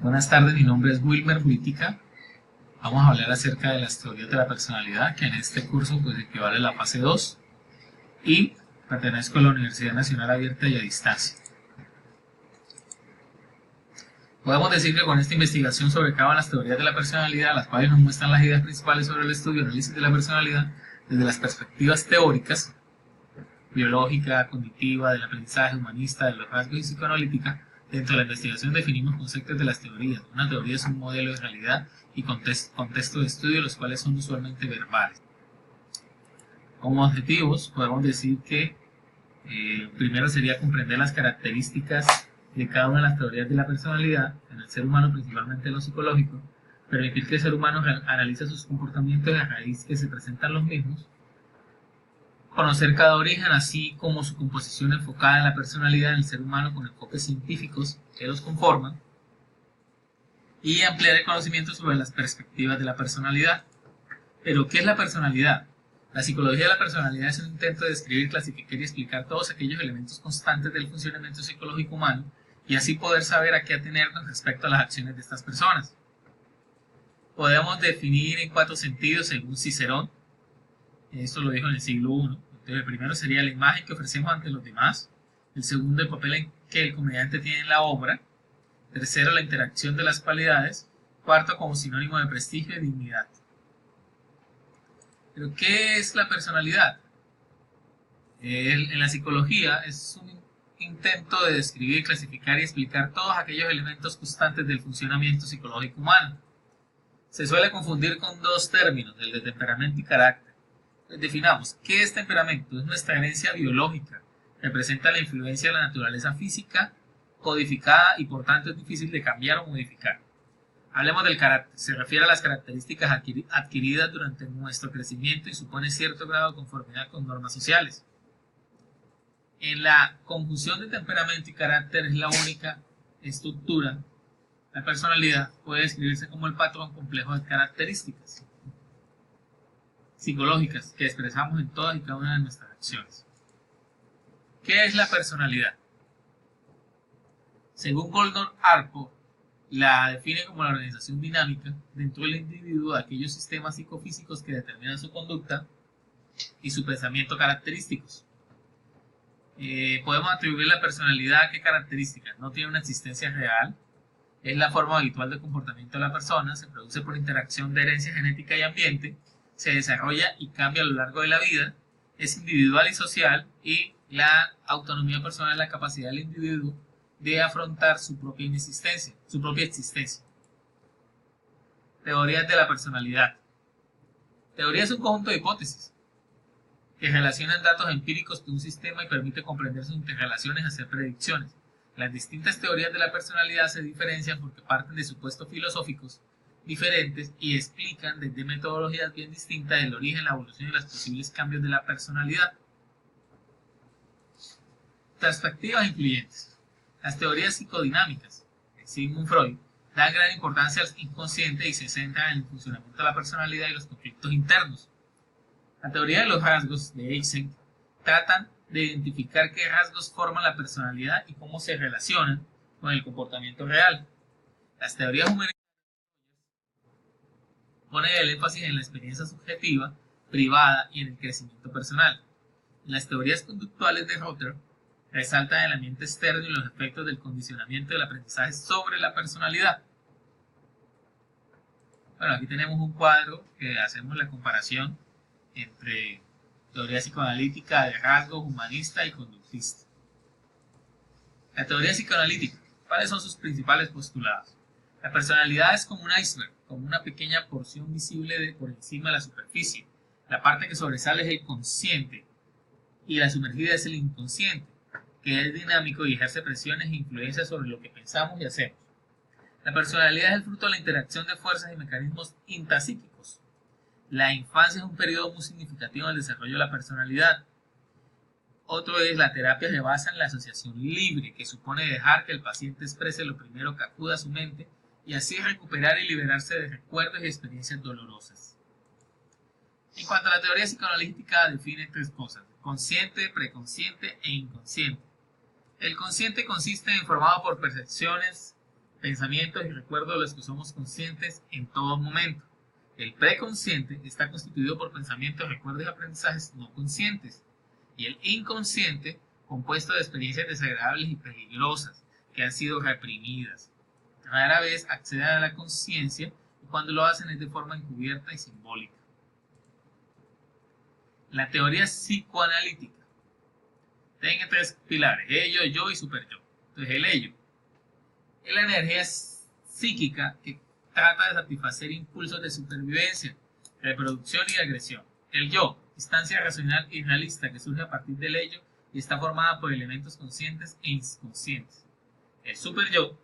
Buenas tardes, mi nombre es Wilmer Buitica. Vamos a hablar acerca de las teorías de la personalidad, que en este curso pues equivale a la fase 2 y pertenezco a la Universidad Nacional Abierta y a Distancia. Podemos decir que con esta investigación sobrecaban las teorías de la personalidad, las cuales nos muestran las ideas principales sobre el estudio y análisis de la personalidad desde las perspectivas teóricas, biológica, cognitiva, del aprendizaje, humanista, de los rasgos y psicoanalítica. Dentro de la investigación definimos conceptos de las teorías. Una teoría es un modelo de realidad y contexto de estudio, los cuales son usualmente verbales. Como objetivos, podemos decir que primero sería comprender las características de cada una de las teorías de la personalidad, en el ser humano, principalmente en lo psicológico, permitir que el ser humano analice sus comportamientos a raíz que se presentan los mismos, conocer cada origen, así como su composición enfocada en la personalidad del ser humano con enfoques científicos que los conforman, y ampliar el conocimiento sobre las perspectivas de la personalidad. Pero, ¿qué es la personalidad? La psicología de la personalidad es un intento de describir, clasificar y explicar todos aquellos elementos constantes del funcionamiento psicológico humano y así poder saber a qué atenernos respecto a las acciones de estas personas. Podemos definir en 4 sentidos según Cicerón. Esto lo dijo en el siglo I. Entonces, el primero sería la imagen que ofrecemos ante los demás. El segundo, el papel que el comediante tiene en la obra. Tercero, la interacción de las cualidades. Cuarto, como sinónimo de prestigio y dignidad. Pero, ¿qué es la personalidad? En la psicología es un intento de describir, clasificar y explicar todos aquellos elementos constantes del funcionamiento psicológico humano. Se suele confundir con 2 términos, el de temperamento y carácter. Definamos, ¿qué es temperamento? Es nuestra herencia biológica, representa la influencia de la naturaleza física, codificada y por tanto es difícil de cambiar o modificar. Hablemos del carácter, se refiere a las características adquiridas durante nuestro crecimiento y supone cierto grado de conformidad con normas sociales. En la conjunción de temperamento y carácter es la única estructura. La personalidad puede describirse como el patrón complejo de características psicológicas que expresamos en todas y cada una de nuestras acciones. ¿Qué es la personalidad? Según Gordon Allport, la define como la organización dinámica dentro del individuo de aquellos sistemas psicofísicos que determinan su conducta y su pensamiento característicos. Podemos atribuir la personalidad a qué características. No tiene una existencia real, es la forma habitual de comportamiento de la persona, se produce por interacción de herencia genética y ambiente, se desarrolla y cambia a lo largo de la vida, es individual y social, y la autonomía personal es la capacidad del individuo de afrontar su propia existencia. Teorías de la personalidad. Teoría es un conjunto de hipótesis que relacionan datos empíricos de un sistema y permite comprender sus interrelaciones y hacer predicciones. Las distintas teorías de la personalidad se diferencian porque parten de supuestos filosóficos diferentes y explican desde metodologías bien distintas el origen, la evolución y los posibles cambios de la personalidad. Perspectivas incluyentes. Las teorías psicodinámicas de Sigmund Freud dan gran importancia al inconsciente y se centran en el funcionamiento de la personalidad y los conflictos internos. La teoría de los rasgos de Eysenck tratan de identificar qué rasgos forman la personalidad y cómo se relacionan con el comportamiento real. Las teorías humanitarias ponen el énfasis en la experiencia subjetiva, privada y en el crecimiento personal. En las teorías conductuales de Rother resaltan el ambiente externo y los efectos del condicionamiento del aprendizaje sobre la personalidad. Bueno, aquí tenemos un cuadro que hacemos la comparación entre teoría psicoanalítica de rasgos, humanista y conductista. La teoría psicoanalítica, ¿cuáles son sus principales postulados? La personalidad es como un iceberg, como una pequeña porción visible por encima de la superficie. La parte que sobresale es el consciente y la sumergida es el inconsciente, que es dinámico y ejerce presiones e influencias sobre lo que pensamos y hacemos. La personalidad es el fruto de la interacción de fuerzas y mecanismos intrapsíquicos. La infancia es un periodo muy significativo en el desarrollo de la personalidad. Otro es la terapia se basa en la asociación libre, que supone dejar que el paciente exprese lo primero que acuda a su mente y así recuperar y liberarse de recuerdos y experiencias dolorosas. En cuanto a la teoría psicoanalítica, define 3 cosas: consciente, preconsciente e inconsciente. El consciente consiste en formado por percepciones, pensamientos y recuerdos de los que somos conscientes en todo momento. El preconsciente está constituido por pensamientos, recuerdos y aprendizajes no conscientes. Y el inconsciente, compuesto de experiencias desagradables y peligrosas que han sido reprimidas. Rara vez acceden a la conciencia y cuando lo hacen es de forma encubierta y simbólica. La teoría psicoanalítica tiene tres pilares: ello, yo y superyo. Entonces el ello es la energía psíquica que trata de satisfacer impulsos de supervivencia, reproducción y agresión. El yo, instancia racional y realista que surge a partir del ello y está formada por elementos conscientes e inconscientes. El superyo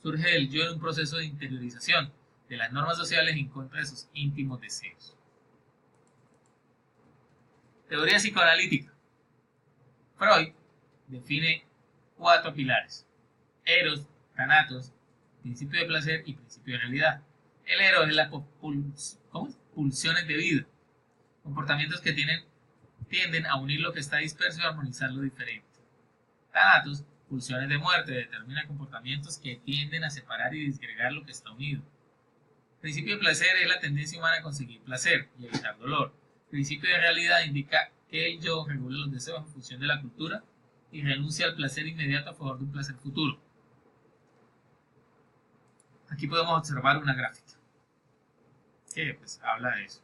surge del yo en un proceso de interiorización de las normas sociales en contra de sus íntimos deseos. Teoría psicoanalítica. Freud define 4 pilares: eros, thanatos, principio de placer y principio de realidad. El eros es las pulsiones de vida, comportamientos que tienden a unir lo que está disperso y a armonizar lo diferente. Thanatos, pulsiones de muerte, determinan comportamientos que tienden a separar y disgregar lo que está unido. Principio de placer es la tendencia humana a conseguir placer y evitar dolor. Principio de realidad indica que el yo regula los deseos en función de la cultura y renuncia al placer inmediato a favor de un placer futuro. Aquí podemos observar una gráfica que habla de eso.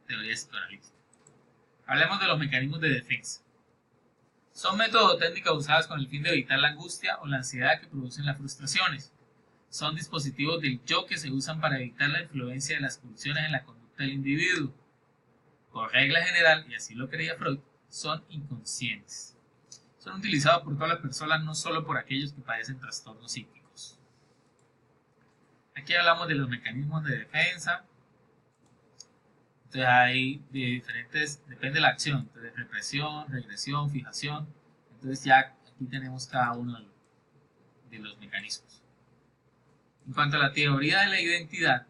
Teoría psicoanalítica. Hablemos de los mecanismos de defensa. Son métodos o técnicas usadas con el fin de evitar la angustia o la ansiedad que producen las frustraciones. Son dispositivos del yo que se usan para evitar la influencia de las pulsiones en la conducta del individuo. Por regla general, y así lo creía Freud, son inconscientes. Son utilizados por todas las personas, no solo por aquellos que padecen trastornos psíquicos. Aquí hablamos de los mecanismos de defensa. Entonces hay de diferentes, depende de la acción, entonces represión, regresión, fijación. Entonces ya aquí tenemos cada uno de los mecanismos. En cuanto a la teoría de la identidad,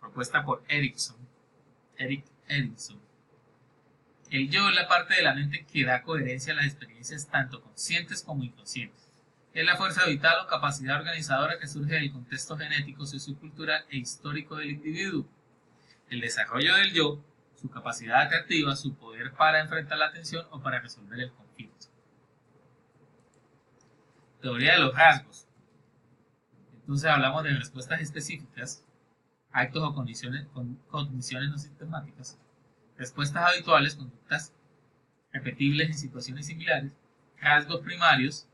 propuesta por Erik Erikson, el yo es la parte de la mente que da coherencia a las experiencias tanto conscientes como inconscientes. Es la fuerza vital o capacidad organizadora que surge del contexto genético, sociocultural e histórico del individuo. El desarrollo del yo, su capacidad creativa, su poder para enfrentar la tensión o para resolver el conflicto. Teoría de los rasgos. Entonces hablamos de respuestas específicas, actos o condiciones no sistemáticas, respuestas habituales, conductas repetibles en situaciones similares, rasgos primarios,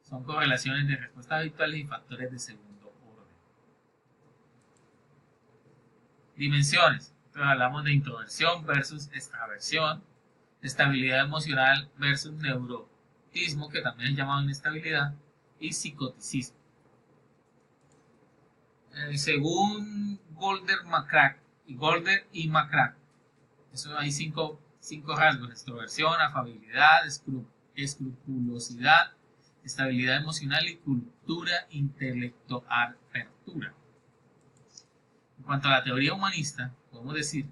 son correlaciones de respuestas habituales y factores de segundo orden. Dimensiones. Entonces hablamos de introversión versus extraversión, estabilidad emocional versus neurotismo, que también es llamado inestabilidad, y psicoticismo. Según Golder y McCrack, eso hay cinco rasgos: extroversión, afabilidad, escrupulosidad, estabilidad emocional y cultura, intelecto, apertura. En cuanto a la teoría humanista, podemos decir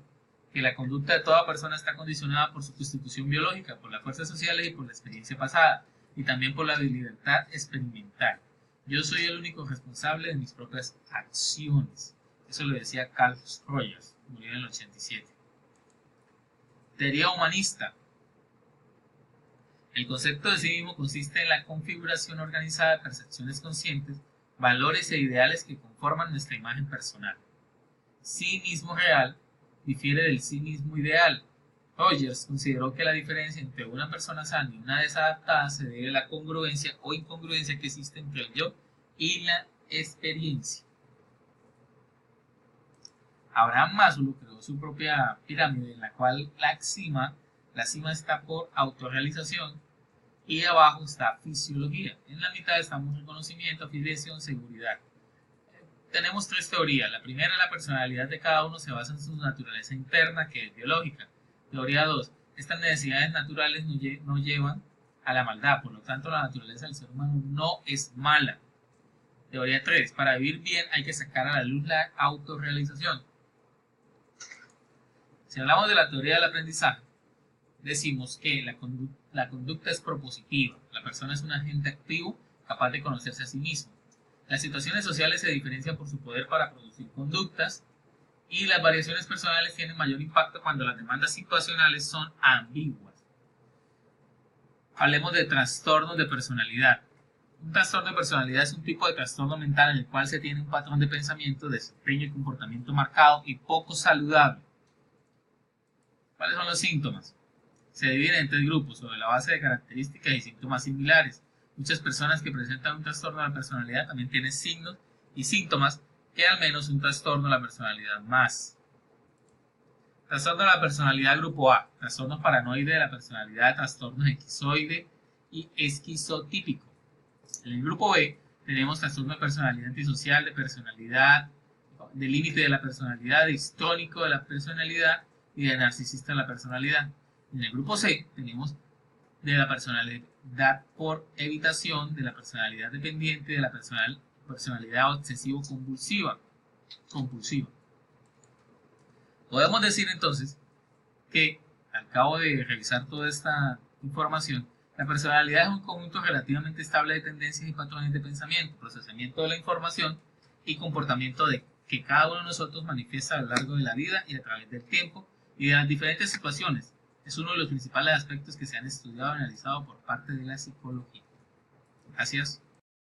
que la conducta de toda persona está condicionada por su constitución biológica, por las fuerzas sociales y por la experiencia pasada, y también por la libertad experimental. Yo soy el único responsable de mis propias acciones. Eso lo decía Carl Rogers, murió en el 87. Teoría humanista. El concepto de sí mismo consiste en la configuración organizada de percepciones conscientes, valores e ideales que conforman nuestra imagen personal. Sí mismo real difiere del sí mismo ideal. Rogers consideró que la diferencia entre una persona sana y una desadaptada se debe a la congruencia o incongruencia que existe entre el yo y la experiencia. Abraham Maslow creó su propia pirámide en la cual la cima está por autorrealización y abajo está fisiología. En la mitad estamos reconocimiento, afiliación, seguridad. Tenemos 3 teorías. La primera, la personalidad de cada uno se basa en su naturaleza interna, que es biológica. Teoría 2, estas necesidades naturales no llevan a la maldad, por lo tanto la naturaleza del ser humano no es mala. Teoría 3, para vivir bien hay que sacar a la luz la autorrealización. Si hablamos de la teoría del aprendizaje, decimos que la conducta es propositiva. La persona es un agente activo capaz de conocerse a sí mismo. Las situaciones sociales se diferencian por su poder para producir conductas y las variaciones personales tienen mayor impacto cuando las demandas situacionales son ambiguas. Hablemos de trastornos de personalidad. Un trastorno de personalidad es un tipo de trastorno mental en el cual se tiene un patrón de pensamiento, desempeño y comportamiento marcado y poco saludable. ¿Cuáles son los síntomas? Se dividen en 3 grupos sobre la base de características y síntomas similares. Muchas personas que presentan un trastorno de la personalidad también tienen signos y síntomas que al menos un trastorno de la personalidad más. Trastorno de la personalidad grupo A, trastorno paranoide de la personalidad, trastorno esquizoide y esquizotípico. En el grupo B tenemos trastorno de personalidad antisocial, de personalidad, de límite de la personalidad, de histónico de la personalidad y de narcisista de la personalidad. En el grupo C tenemos de la personalidad por evitación, de la personalidad dependiente, de la personalidad obsesivo-compulsiva. Podemos decir entonces que, al cabo de revisar toda esta información, la personalidad es un conjunto relativamente estable de tendencias y patrones de pensamiento, procesamiento de la información y comportamiento que cada uno de nosotros manifiesta a lo largo de la vida y a través del tiempo y de las diferentes situaciones. Es uno de los principales aspectos que se han estudiado y analizado por parte de la psicología. Gracias.